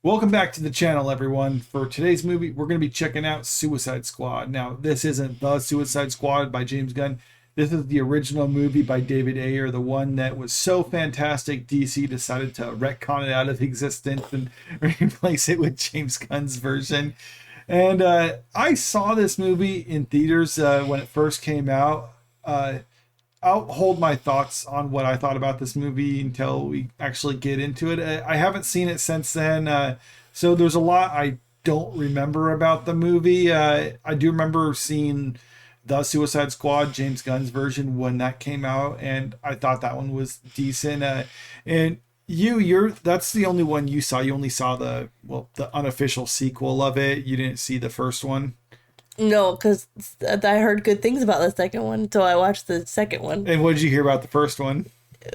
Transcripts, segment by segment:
Welcome back to the channel, everyone. For today's movie, we're going to be checking out Suicide Squad. Now, this isn't The Suicide Squad by James Gunn. This is the original movie by David Ayer, the one that was so fantastic DC decided to retcon it out of existence and replace it with James Gunn's version. And I saw this movie in theaters when it first came out. I'll hold my thoughts on what I thought about this movie until we actually get into it. I haven't seen it since then, so there's a lot I don't remember about the movie. I do remember seeing The Suicide Squad, James Gunn's version, when that came out, and I thought that one was decent. And that's the only one you saw. You only saw the unofficial sequel of it. You didn't see the first one. No, because I heard good things about the second one, so I watched the second one. And what did you hear about the first one?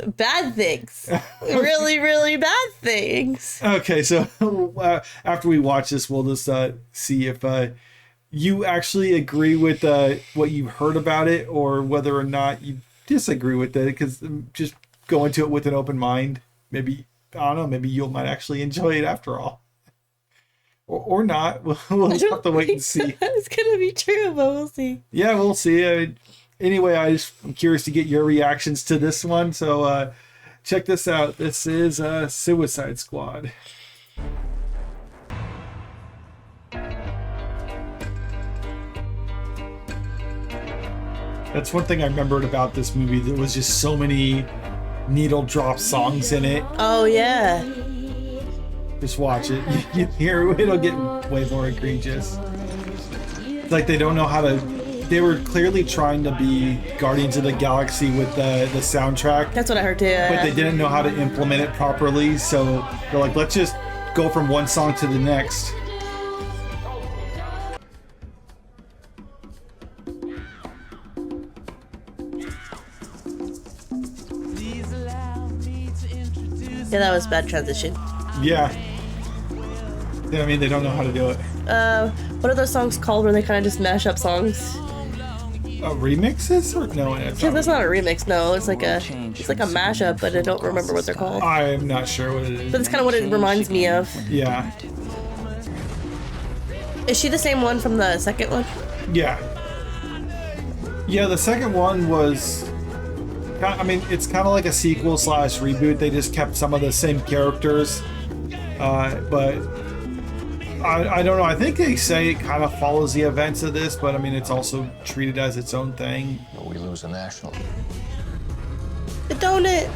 Bad things. Really, really bad things. Okay, so after we watch this, we'll just see if you actually agree with what you've heard about it, or whether or not you disagree with it, because just go into it with an open mind. Maybe, I don't know, maybe you might actually enjoy it after all. Or not. We'll just have to wait and see. It's going to be true, but we'll see. Yeah, we'll see. Anyway, I'm curious to get your reactions to this one. So check this out. This is Suicide Squad. That's one thing I remembered about this movie. There was just so many needle drop songs in it. Oh, yeah. Just watch it. You hear it'll get way more egregious. It's like they don't know how to. They were clearly trying to be Guardians of the Galaxy with the soundtrack. That's what I heard too. But they didn't know how to implement it properly, so they're like, let's just go from one song to the next. Yeah, that was a bad transition. Yeah. I mean, they don't know how to do it. What are those songs called where they kind of just mash up songs? Remixes? Or no? That's not a remix. No, it's like a mashup, but I don't remember what they're called. I'm not sure what it is. But it's kind of what it reminds me of. Yeah. Is she the same one from the second one? Yeah. Yeah, the second one was. I mean, it's kind of like a sequel / reboot. They just kept some of the same characters, but. I don't know. I think they say it kind of follows the events of this, but I mean, it's also treated as its own thing. We lose a national. Don't it?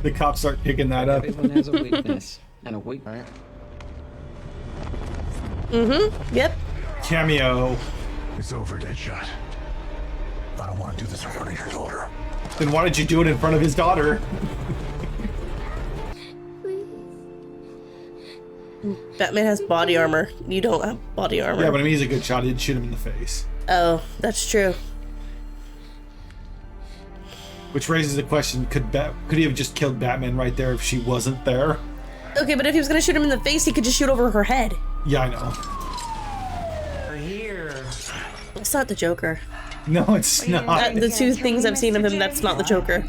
The cops start picking that up. Everyone has a weakness. And a weak, right? Mm-hmm. Yep. Cameo. It's over, Deadshot. I don't want to do this in front of your daughter. Then why did you do it in front of his daughter? Batman has body armor. You don't have body armor. Yeah, but I mean, he's a good shot. He didn't shoot him in the face. Oh, that's true. Which raises the question, could he have just killed Batman right there if she wasn't there? Okay, but if he was gonna shoot him in the face, he could just shoot over her head. Yeah, I know. It's not the Joker. No, it's not. The two things I've seen of him, that's not the Joker.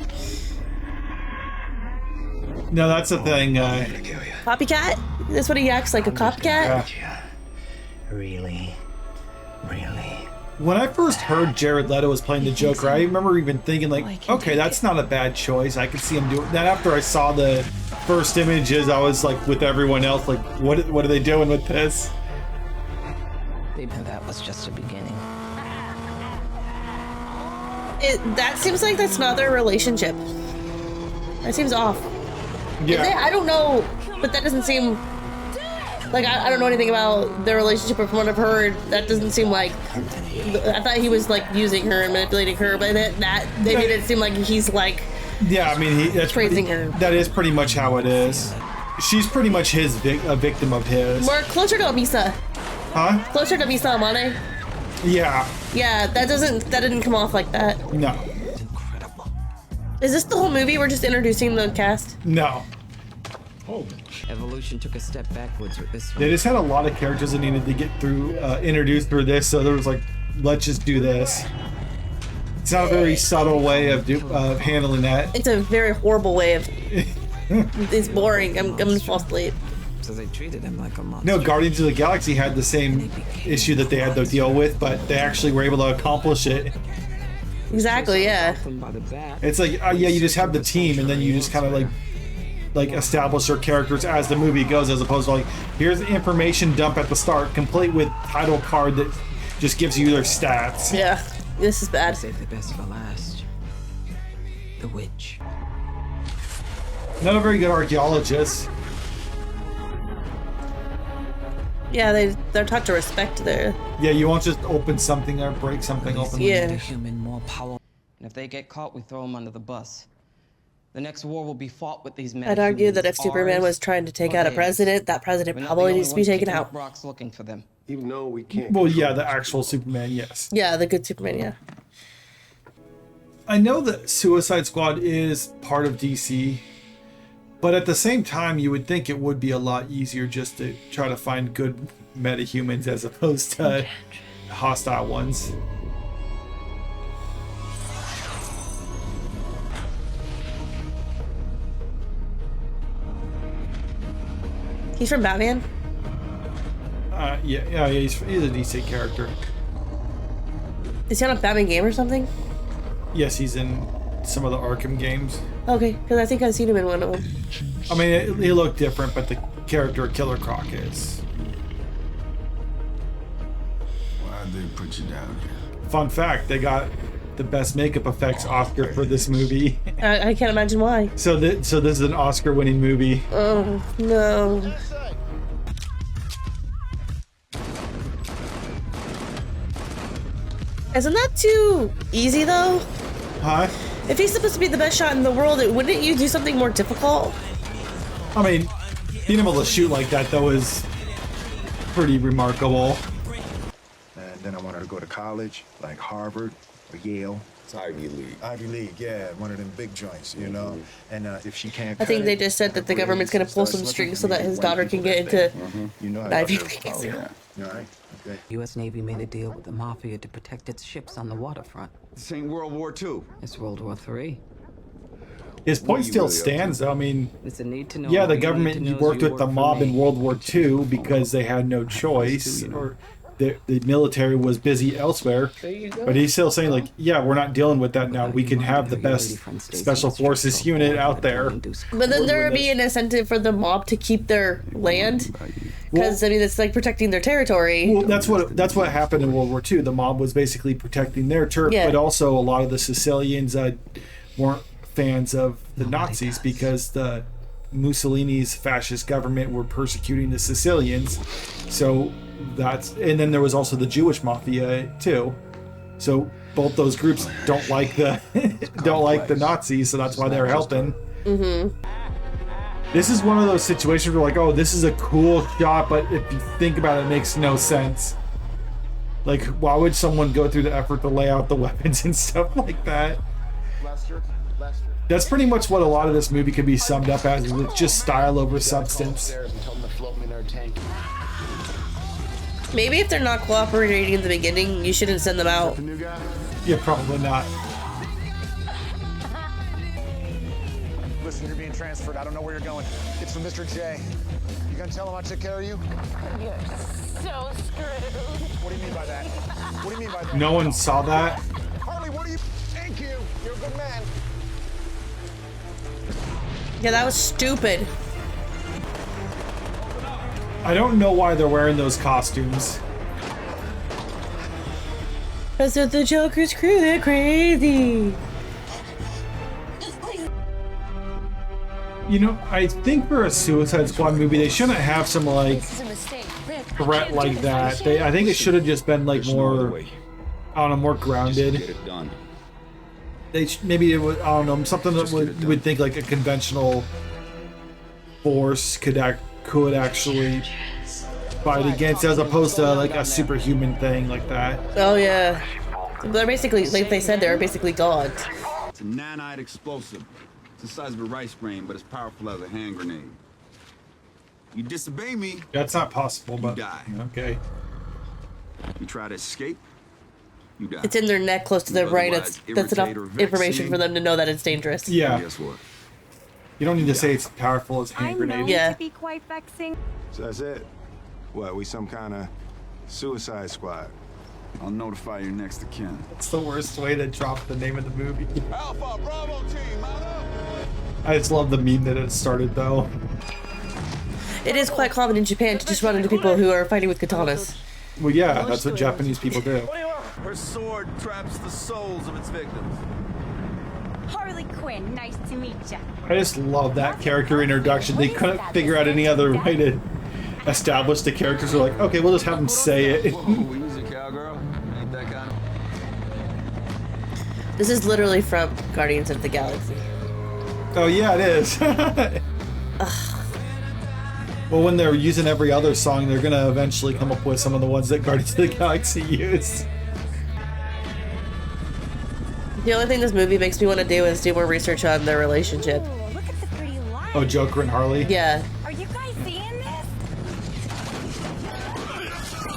No, that's the thing. Copycat? That's what he acts like, a copycat? Yeah. Really? When I first heard Jared Leto was playing the Joker, I remember even thinking like, okay, that's not a bad choice. I could see him doing that. After I saw the first images, I was like, with everyone else, like, what are they doing with this? That was just a beginning. That seems like that's not their relationship. That seems off. Yeah. I don't know, but that doesn't seem... Like, I don't know anything about their relationship, but from what I've heard, that doesn't seem like... I thought he was, like, using her and manipulating her, but they made it seem like he's, like... Yeah, I mean, that's praising her. That is pretty much how it is. She's pretty much a victim of his. More closer to Misa. Huh? Closer to Misa Amane. Yeah. Yeah, that didn't come off like that. No. Is this the whole movie? We're just introducing the cast? No. Evolution took a step backwards with this one. They just had a lot of characters that needed to get through, introduced through this, so there was like, let's just do this. It's not a very subtle way of handling that. It's a very horrible way of... It's boring. I'm gonna fall asleep. So they treated him like a monster. No, Guardians of the Galaxy had the same issue that they had to deal with, but they actually were able to accomplish it. Exactly, yeah. By the bat. It's like, yeah, you just have the team, and then you just kind of like establish their characters as the movie goes, as opposed to like, here's the information dump at the start, complete with title card that just gives you their stats. Yeah, this is bad. Save the best for last. The witch. Not a very good archaeologist. Yeah, they're taught to respect their. Yeah, you won't just open something or break something open. Yeah. The human more power. And if they get caught, we throw them under the bus. The next war will be fought with these men. I'd argue that if Superman was trying to take out a president, that president probably needs to be taken out. Brock's looking for them. Even though we can't. Well, yeah, the actual Superman, yes. Yeah, the good Superman, yeah. I know that Suicide Squad is part of DC, but at the same time, you would think it would be a lot easier just to try to find good metahumans as opposed to hostile ones. He's from Batman? Yeah, he's a DC character. Is he on a Batman game or something? Yes, he's in some of the Arkham games. Okay, because I think I've seen him in one of them. I mean, he looked different, but the character Killer Croc is. Why'd they put you down here? Fun fact, they got the best makeup effects Oscar for this movie. I can't imagine why. So this is an Oscar-winning movie. Oh, no. Isn't that too easy, though? Huh? If he's supposed to be the best shot in the world, wouldn't you do something more difficult? I mean, being able to shoot like that, though, is pretty remarkable. And then I wanted to go to college, like Harvard or Yale. It's Ivy League. Ivy League, yeah, one of them big joints, you know. And if she can't, I think they just said that the government's going to pull some strings so that his daughter can get into you know, Ivy oh, League. yeah. You all right? Okay. U.S. Navy made a deal with the Mafia to protect its ships on the waterfront. This ain't World War II. It's World War III. His point still stands, though. I mean, It's a need to know. yeah, all the you government need to know is worked you with the work for mob in me. World War II because they had no choice, or the military was busy elsewhere. But he's still saying, like, yeah, we're not dealing with that now. We can have the best special forces unit out there. But then there would be an incentive for the mob to keep their land. Because, I mean, it's like protecting their territory. Well, that's what happened in World War II. The mob was basically protecting their turf, Yeah. but also a lot of the Sicilians weren't fans of the Nazis because the Mussolini's fascist government were persecuting the Sicilians. So and then there was also the Jewish mafia too. So both those groups don't like the Nazis, so that's why they're helping. Mm-hmm. This is one of those situations where, like, oh, this is a cool shot, but if you think about it, it makes no sense. Like, why would someone go through the effort to lay out the weapons and stuff like that? That's pretty much what a lot of this movie could be summed up as. It's just style over substance. Maybe if they're not cooperating in the beginning, you shouldn't send them out. Yeah, probably not. Listen, you're being transferred. I don't know where you're going. It's from Mr. J. You gonna tell him I took care of you? You're so screwed. What do you mean by that? What do you mean by that? No one saw that. Harley, what do you... Thank you. You're a good man. Yeah, that was stupid. I don't know why they're wearing those costumes. Because the Joker's crew, they're crazy. You know, I think for a Suicide Squad movie, they shouldn't have some, like, This is a mistake. Rick, threat like that. I think it should have just been, like, more, I don't know, more grounded. Get it done. Maybe it would, I don't know, something that you would think like a conventional force could actually fight against, as opposed to like a superhuman thing like that. Oh, yeah. They're basically, like they said, they're basically gods. It's a nanite explosive. It's the size of a rice grain, but it's powerful as a hand grenade. You disobey me, That's not possible, but die. okay. You try to escape, you die. It's in their neck close to their brain. That's enough information for them to know that it's dangerous. Yeah. Guess what? You don't need to say it's powerful as hand I know grenade. Yeah. it to be quite vexing. So that's it? What, we some kind of Suicide Squad? I'll notify your next of kin. It's the worst way to drop the name of the movie. Alpha, Bravo team, mount up! I just love the meme that it started, though. It is quite common in Japan to just run into people who are fighting with katanas. Well, yeah, that's what Japanese people do. Her sword traps the souls of its victims. Harley Quinn, nice to meet ya. I just love that character introduction. They couldn't figure out any other way to establish the characters. They're like, okay, we'll just have them say it. Whoa, easy, cowgirl. Ain't that kind of... This is literally from Guardians of the Galaxy. Oh, yeah, it is. Well, when they're using every other song, they're gonna eventually come up with some of the ones that Guardians of the Galaxy used. The only thing this movie makes me want to do is do more research on their relationship. Ooh, look at the pretty light. Oh, Joker and Harley? Yeah. Are you guys seeing this?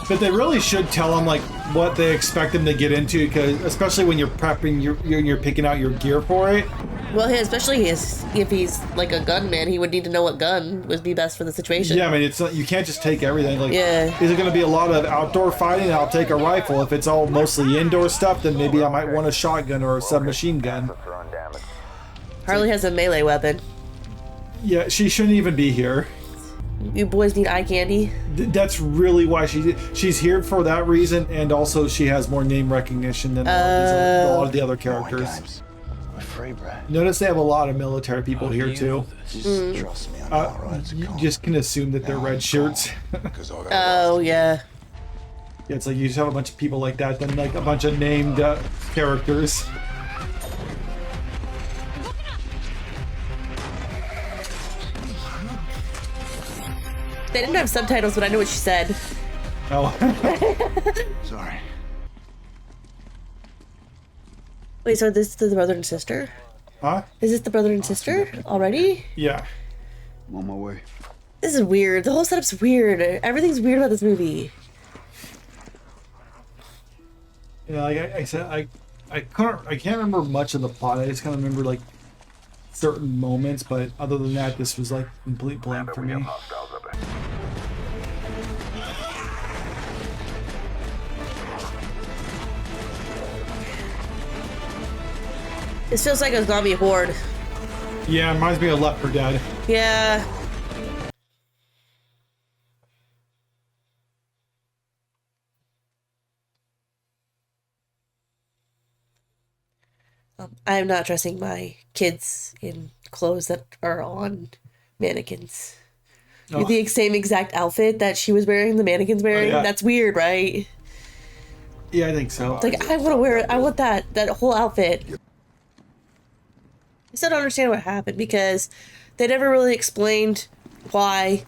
But they really should tell them, like, what they expect them to get into, because especially when you're prepping, you're picking out your gear for it. Well, especially if he's like a gunman, he would need to know what gun would be best for the situation. Yeah, I mean, it's not, you can't just take everything. Like, yeah. Is it going to be a lot of outdoor fighting? I'll take a rifle. If it's all mostly indoor stuff, then maybe I might want a shotgun or a submachine gun. Harley has a melee weapon. Yeah, she shouldn't even be here. You boys need eye candy. That's really why she's here for that reason, and also she has more name recognition than a lot of the other characters. Notice they have a lot of military people here too. Trust me, I'm all right. You just can assume that they're red shirts. Oh yeah. Yeah, it's like you just have a bunch of people like that, then like a bunch of named characters. They didn't have subtitles, but I know what she said. Oh. Sorry. Wait, so this is the brother and sister? Huh? Is this the brother and sister already? Yeah. I'm on my way. This is weird. The whole setup's weird. Everything's weird about this movie. You know, like I said, I can't remember much of the plot. I just kind of remember like certain moments, but other than that, this was like complete blank for me. This feels like a zombie horde. Yeah, it reminds me of Left 4 Dead. Yeah. I'm not dressing my kids in clothes that are on mannequins. Oh. The same exact outfit that she was wearing, the mannequin's wearing. Oh, yeah. That's weird, right? Yeah, I think so. It's like, I want to wear it. I want that whole outfit. I still don't understand what happened because they never really explained why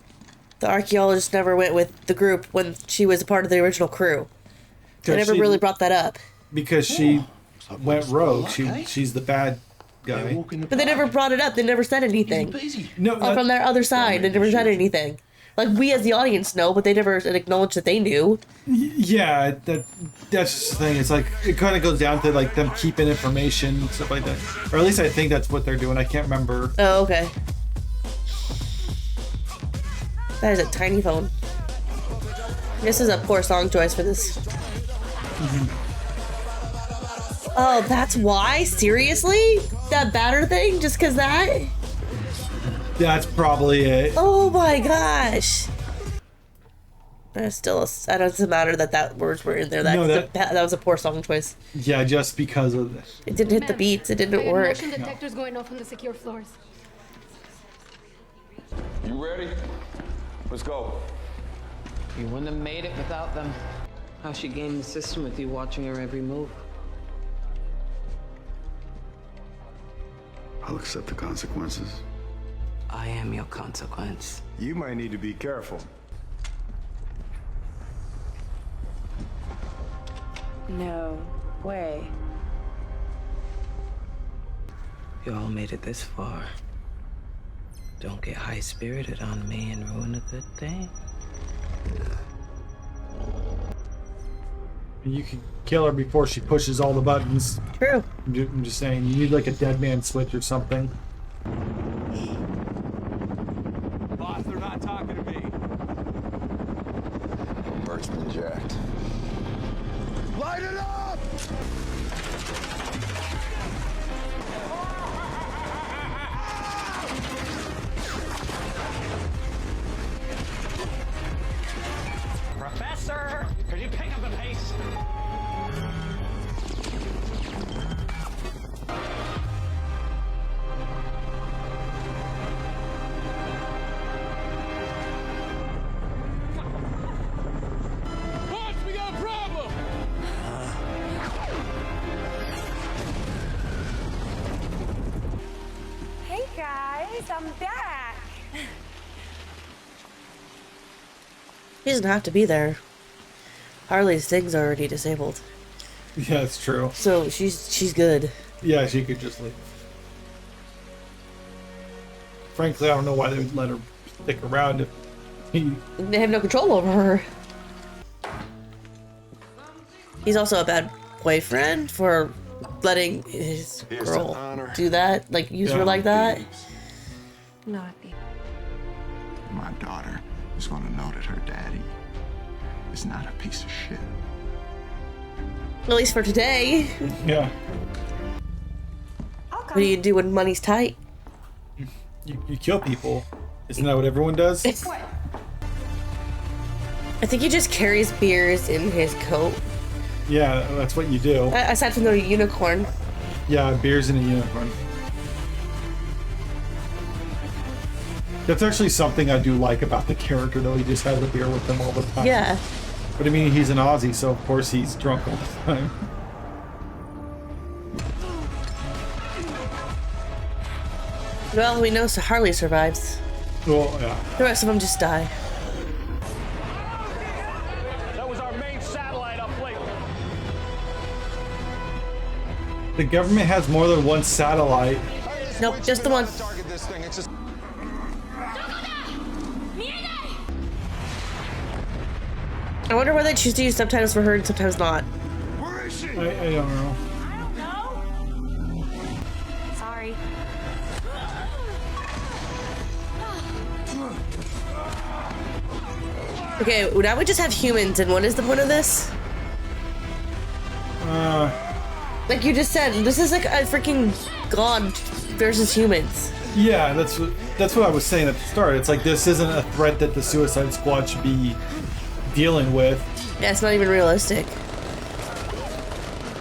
the archaeologist never went with the group when she was a part of the original crew. They never really brought that up. Because she went rogue. She's the bad guy. But they never brought it up. They never said anything. No, From their other side, they never said anything. Like, we as the audience know, but they never acknowledged that they knew. Yeah, that's just the thing. It's like, it kind of goes down to, like, them keeping information and stuff like that. Or at least I think that's what they're doing. I can't remember. Oh, okay. That is a tiny phone. This is a poor song choice for this. Oh, that's why? Seriously? That batter thing? Just because that? That's probably it. Oh my gosh. That doesn't matter that words were in there. That was a poor song choice. Yeah, just because of this. It didn't hit the beats. It didn't work. Motion detectors going off on the secure floors. You ready? Let's go. You wouldn't have made it without them. How's she gained the system with you watching her every move? I'll accept the consequences. I am your consequence. You might need to be careful. No way. You all made it this far. Don't get high-spirited on me and ruin a good thing. You can kill her before she pushes all the buttons. True. I'm just saying, you need like a dead man switch or something. Boss, they're not talking to me. heart's been jacked. Light it up! Professor, could you pick up the pace? Boss, we got a problem! Hey guys, I'm back. He doesn't have to be there. Harley's thing's already disabled. Yeah, it's true. So she's good. Yeah, she could just leave. Frankly, I don't know why they would let her stick around if he... They have no control over her. He's also a bad boyfriend for letting his Here's girl to honor do that, like use her Yeah. like that. Not the. My daughter is gonna know that her daddy is not a piece of shit. At least for today. Yeah. What do you do when money's tight? You kill people. Isn't that what everyone does? I think he just carries beers in his coat. Yeah, that's what you do. Aside from the unicorn. Yeah, beers in a unicorn. That's actually something I do like about the character, though. He just has a beer with them all the time. Yeah. But I mean, he's an Aussie, so of course he's drunk all the time. Well, we know so Harley survives. Well, yeah. The rest of them just die. That was our main satellite up late. The government has more than one satellite. Nope, just the one. Target this thing. It's just. I wonder why they choose to use subtitles for her and sometimes not. Where is she? I don't know. I don't know. Sorry. Okay, now we just have humans, and what is the point of this? Like you just said, this is like a freaking god versus humans. Yeah, that's what I was saying at the start. It's like this isn't a threat that the Suicide Squad should be dealing with. Yeah, it's not even realistic.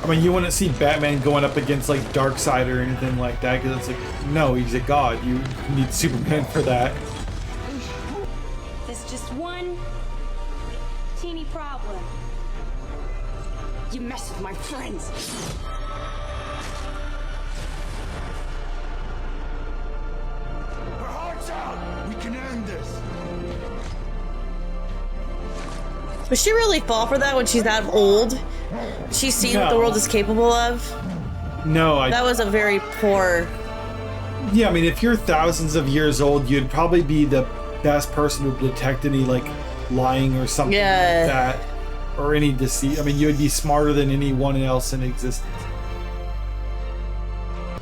I mean, you wouldn't see Batman going up against like Darkseid or anything like that because it's like, no, he's a god. You need Superman for that. There's just one teeny problem. You mess with my friends. Her heart's out. We can end this. Would she really fall for that when she's that old? She's seen what the world is capable of? No, That was a very poor... Yeah, I mean, if you're thousands of years old, you'd probably be the best person to detect any, like, lying or something like that. Or any deceit. I mean, you would be smarter than anyone else in existence.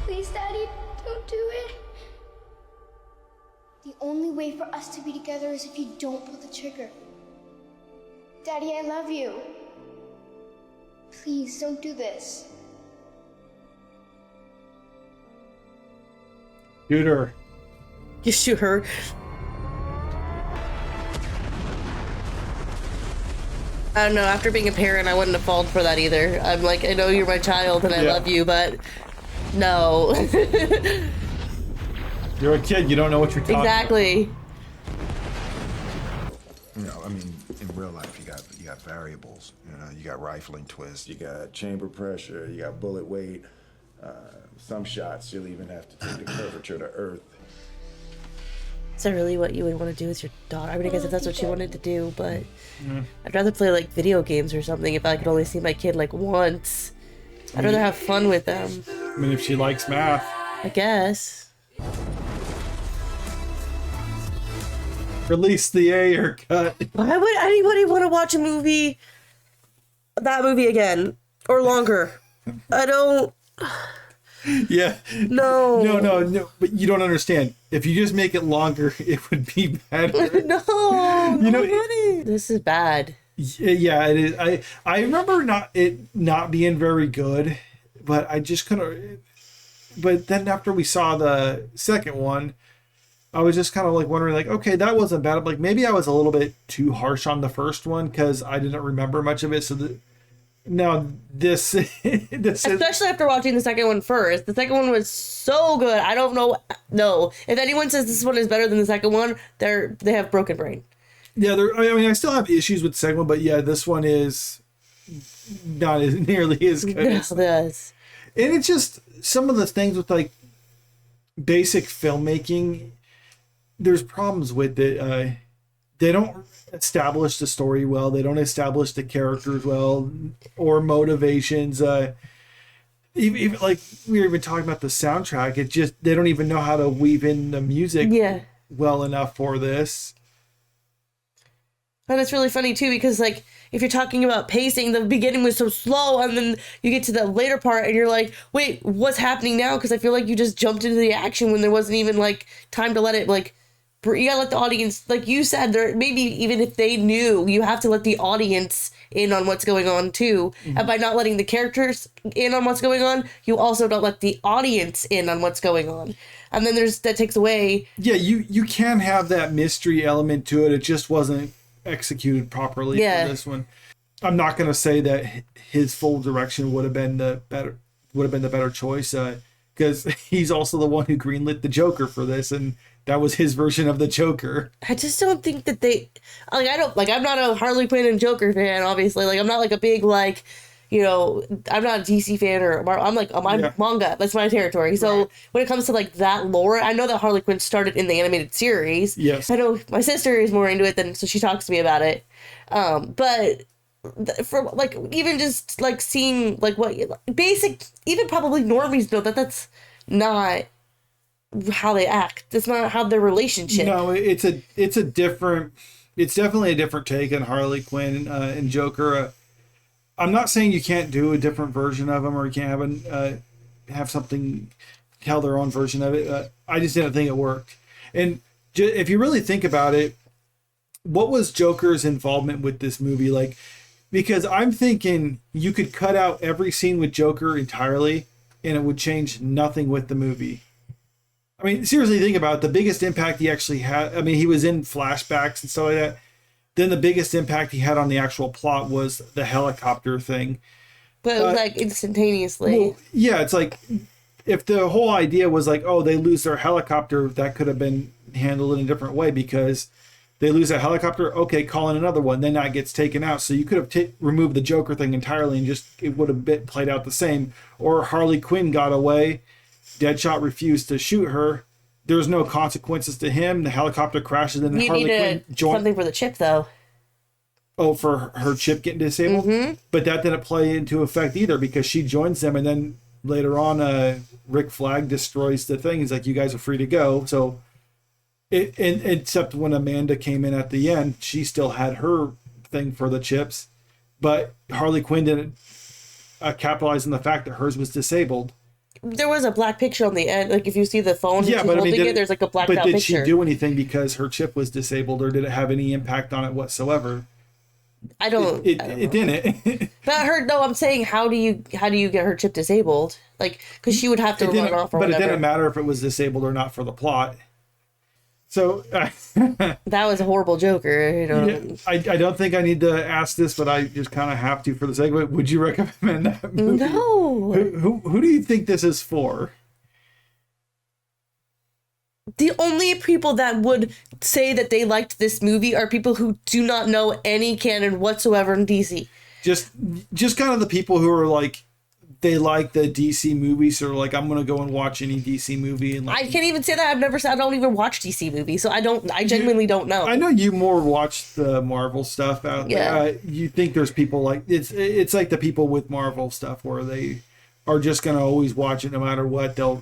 Please, Daddy, don't do it. The only way for us to be together is if you don't pull the trigger. Daddy, I love you. Please, don't do this. Shoot her. You shoot her. I don't know, after being a parent, I wouldn't have fallen for that either. I'm like, I know you're my child and I love you, but no. You're a kid, you don't know what you're talking Exactly. You know, I mean, in real life, you got variables. You know, you got rifling twists, you got chamber pressure, you got bullet weight. Some shots, you'll even have to take the curvature to Earth. Is that really what you would want to do with your daughter? I mean, I guess if that's what she wanted to do, but I'd rather play like video games or something if I could only see my kid like once. I'd rather have fun with them. I mean, if she likes math. I guess. Release the Ayer cut. Why would anybody want to watch that movie again? Or longer? I don't... Yeah. No. But you don't understand. If you just make it longer, it would be better. No. You know, this is bad. Yeah, it is. I remember not being very good, but I just couldn't. But then after we saw the second one, I was just kind of like wondering, like, okay, that wasn't bad. Like maybe I was a little bit too harsh on the first one because I didn't remember much of it. So now this especially after watching the second one first. The second one was so good. I don't know. No, if anyone says this one is better than the second one, they have broken brain. Yeah, I mean, I still have issues with the second one, but yeah, this one is not as nearly as good. Yes, it is. And it's just some of the things with like basic filmmaking. There's problems with it. They don't establish the story well. They don't establish the characters well or motivations. Even like we were even talking about the soundtrack. It just they don't even know how to weave in the music well enough for this. And it's really funny too because like if you're talking about pacing, the beginning was so slow, and then you get to the later part, and you're like, "Wait, what's happening now?" Because I feel like you just jumped into the action when there wasn't even like time to let it like. You gotta let the audience, like you said, there maybe even if they knew, you have to let the audience in on what's going on too. And by not letting the characters in on what's going on, you also don't let the audience in on what's going on. And then that takes away. Yeah, you can have that mystery element to it. It just wasn't executed properly for this one. I'm not gonna say that his full direction would have been the better choice, because he's also the one who greenlit the Joker for this, and that was his version of the Joker. I just don't think that they I'm not a Harley Quinn and Joker fan, obviously. Like I'm not like a big I'm not a DC fan or I'm manga. That's my territory. So when it comes to like that lore, I know that Harley Quinn started in the animated series. Yes. I know my sister is more into it so she talks to me about it. But for like even just like seeing like what basic, even probably normies know that's not how they act. That's not how their relationship. No, it's definitely a different take on Harley Quinn and Joker. I'm not saying you can't do a different version of them or you can't have something tell their own version of it. I just didn't think it worked. And if you really think about it, what was Joker's involvement with this movie like? Because I'm thinking you could cut out every scene with Joker entirely and it would change nothing with the movie. I mean, seriously, think about it. The biggest impact he actually had, I mean, he was in flashbacks and stuff like that. Then the biggest impact he had on the actual plot was the helicopter thing. But it was like instantaneously. Well, yeah, it's like if the whole idea was like, oh, they lose their helicopter, that could have been handled in a different way because they lose a helicopter. Okay, call in another one. Then that gets taken out. So you could have removed the Joker thing entirely and just it would have played out the same. Or Harley Quinn got away. Deadshot refused to shoot her. There's no consequences to him. The helicopter crashes and you Harley Quinn something for the chip though. Oh, for her chip getting disabled? Mm-hmm. But that didn't play into effect either because she joins them and then later on Rick Flag destroys the thing. He's like, you guys are free to go. So except when Amanda came in at the end, she still had her thing for the chips. But Harley Quinn didn't capitalize on the fact that hers was disabled. There was a black picture on the end. Like if you see the phone, yeah, but holding it, there's like a blacked out picture. But did she do anything because her chip was disabled, or did it have any impact on it whatsoever? I don't. It didn't. But I'm saying, how do you get her chip disabled? Like, because she would have to run off or whatever. But it didn't matter if it was disabled or not for the plot. So that was a horrible Joker. Yeah, I don't think I need to ask this, but I just kind of have to for the segment. Would you recommend that movie? No. Who do you think this is for? The only people that would say that they liked this movie are people who do not know any canon whatsoever in DC. Just kind of the people who are like, they like the DC movies, or like, I'm gonna go and watch any DC movie. And like, I can't even say that. I don't even watch DC movies, so I genuinely don't know. I know you more watch the Marvel stuff out there. You think there's people like it's like the people with Marvel stuff where they are just gonna always watch it no matter what. They'll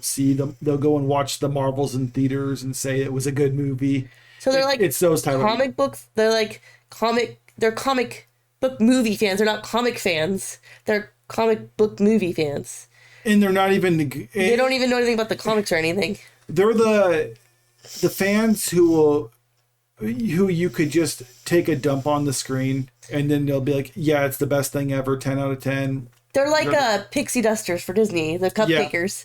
go and watch the Marvels in theaters and say it was a good movie. So they're like, it's those type comic of books. They're like they're comic book movie fans. They're not comic fans. They're comic book movie fans. And they're not even... They don't even know anything about the comics or anything. They're the fans who will who you could just take a dump on the screen and then they'll be like, yeah, it's the best thing ever, 10 out of 10. They're like pixie dusters for Disney, the cupcakers.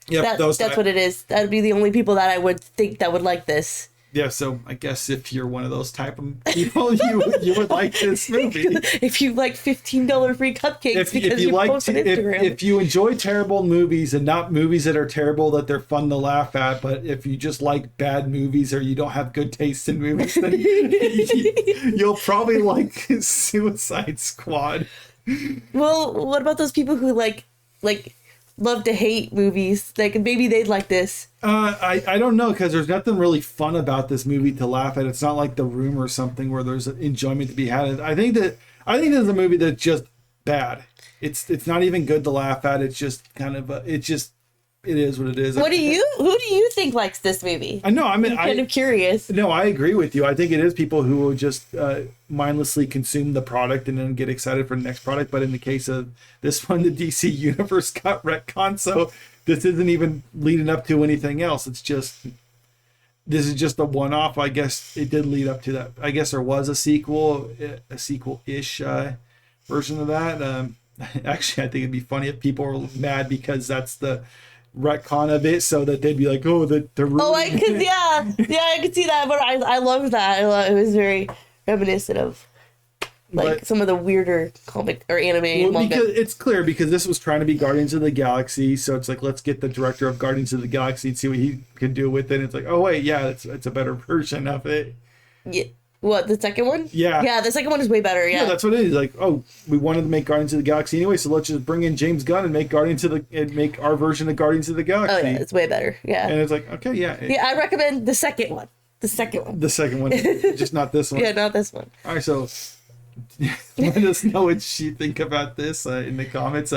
Yeah, that's what it is. That would be the only people that I would think that would like this. Yeah, so I guess if you're one of those type of people, you would like this movie. If you like $15 free cupcakes because you post on Instagram. If you enjoy terrible movies and not movies that are terrible that they're fun to laugh at, but if you just like bad movies or you don't have good taste in movies, then you'll probably like Suicide Squad. Well, what about those people who like love to hate movies? Like maybe they'd like this. I don't know, because there's nothing really fun about this movie to laugh at. It's not like The Room or something where there's enjoyment to be had. I think this is a movie that's just bad. It's not even good to laugh at. It's just kind of it is what it is. Who do you think likes this movie? I know. I mean, I'm kind of curious. No, I agree with you. I think it is people who will just mindlessly consume the product and then get excited for the next product. But in the case of this one, the DC universe got retconned, so this isn't even leading up to anything else. This is just a one-off. I guess it did lead up to that. I guess there was a sequel-ish version of that. Actually, I think it'd be funny if people were mad because that's the retcon of it, so that they'd be like, oh, the I could see that, but I loved that. It was very reminiscent of some of the weirder comic or anime manga. Because it's clear, because this was trying to be Guardians of the Galaxy, so it's like, let's get the director of Guardians of the Galaxy and see what he can do with it. And it's like, oh wait, yeah, it's a better version of it. Yeah. What, the second one? Yeah. Yeah, the second one is way better, yeah. Yeah, that's what it is. Like, oh, we wanted to make Guardians of the Galaxy anyway, so let's just bring in James Gunn and make our version of Guardians of the Galaxy. Oh yeah, it's way better. Yeah. And it's like, okay, yeah. Yeah, I recommend the second one. The second one, just not this one. Yeah, not this one. All right, so let us know what you think about this in the comments.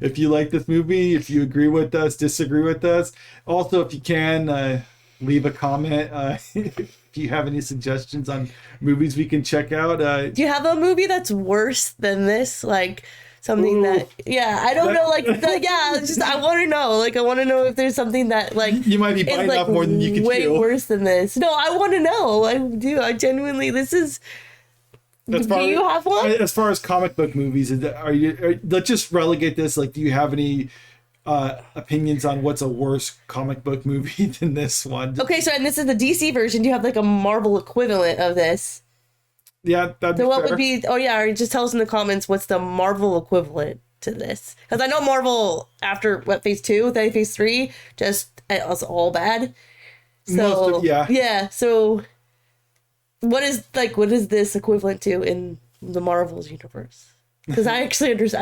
If you like this movie, if you agree with us, disagree with us. Also, if you can, leave a comment. If you have any suggestions on movies we can check out. Do you have a movie that's worse than this? Like something I don't know. Like, I want to know. Like, I want to know if there's something that, like, you might be biting off more than you can way chew. Worse than this. No, I want to know. I do. I genuinely. This is. Do you have one? As far as comic book movies, let's just relegate this. Like, do you have any opinions on what's a worse comic book movie than this one? Okay, so and this is the DC version. Do you have like a Marvel equivalent of this? Yeah, that'd be so what fair. would be? Oh yeah, or just tell us in the comments what's the Marvel equivalent to this? Because I know Marvel after phase 2, then phase 3, just it was all bad. So yeah. So what is this equivalent to in the Marvel's universe? Because I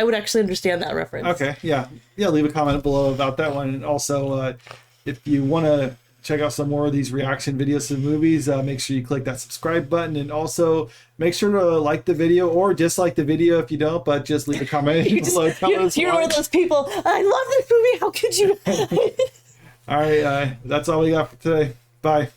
would actually understand that reference. Okay, yeah. Leave a comment below about that one, and also if you want to check out some more of these reaction videos to movies, make sure you click that subscribe button, and also make sure to like the video or dislike the video if you don't, but just leave a comment below. You're one of those people. I love this movie. How could you? All right, that's all we got for today. Bye.